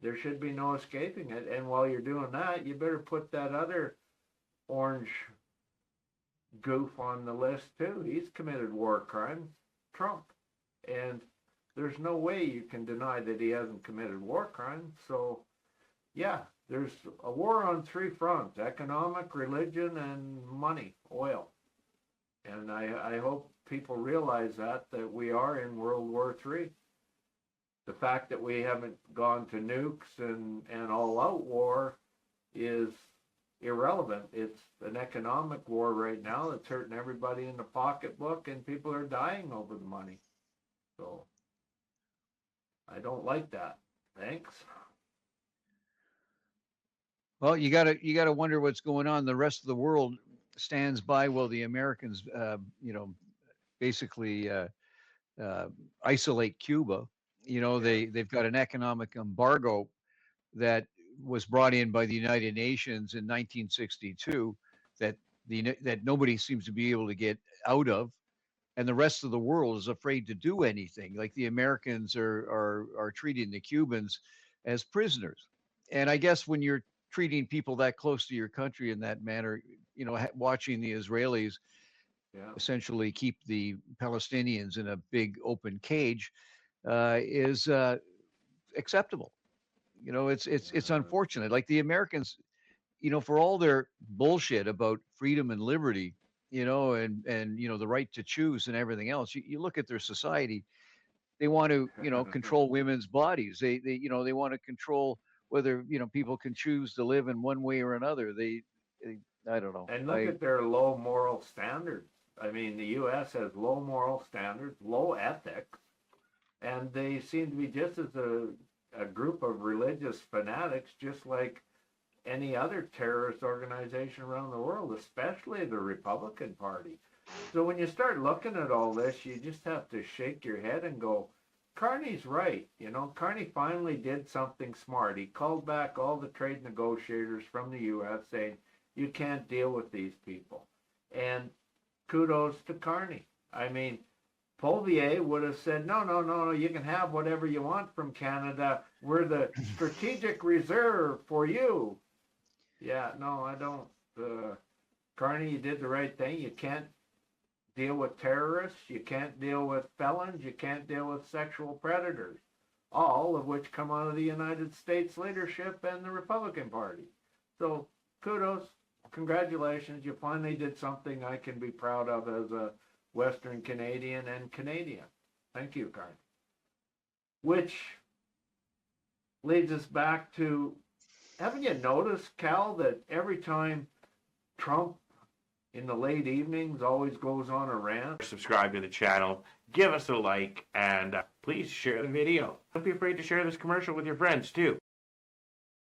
there should be no escaping it. And while you're doing that, you better put that other orange goof on the list too. He's committed war crimes, Trump. And there's no way you can deny that he hasn't committed war crimes. So, yeah, there's a war on three fronts: economic, religion, and money, oil. And I hope people realize that we are in World War III. The fact that we haven't gone to nukes and all-out war is irrelevant. It's an economic war right now that's hurting everybody in the pocketbook, and people are dying over the money. So I don't like that. Thanks. Well, you gotta wonder what's going on. The rest of the world stands by while the Americans, basically isolate Cuba. They've got an economic embargo that was brought in by the United Nations in 1962 that nobody seems to be able to get out of, and the rest of the world is afraid to do anything. Like the Americans are treating the Cubans as prisoners, and I guess when you're treating people that close to your country in that manner, watching the Israelis essentially keep the Palestinians in a big open cage is acceptable. It's unfortunate. Like the Americans, for all their bullshit about freedom and liberty, and the right to choose and everything else, you look at their society. They want to control women's bodies. They want to control whether people can choose to live in one way or another. I don't know. And look at their low moral standards. I mean, the U.S. has low moral standards, low ethics, and they seem to be just as a group of religious fanatics, just like any other terrorist organization around the world, especially the Republican Party. So when you start looking at all this, you just have to shake your head and go, Carney's right. Carney finally did something smart. He called back all the trade negotiators from the U.S. saying, you can't deal with these people. And kudos to Carney. I mean, Polvier would have said, no, you can have whatever you want from Canada. We're the strategic reserve for you. Yeah, no, I don't. Carney, you did the right thing. You can't deal with terrorists. You can't deal with felons. You can't deal with sexual predators, all of which come out of the United States leadership and the Republican Party. So kudos, congratulations. You finally did something I can be proud of as a Western Canadian and Canadian. Thank you, Carney. Which leads us back to, haven't you noticed, Cal, that every time Trump in the late evenings always goes on a rant? Subscribe to the channel, give us a like, and please share the video. Don't be afraid to share this commercial with your friends too.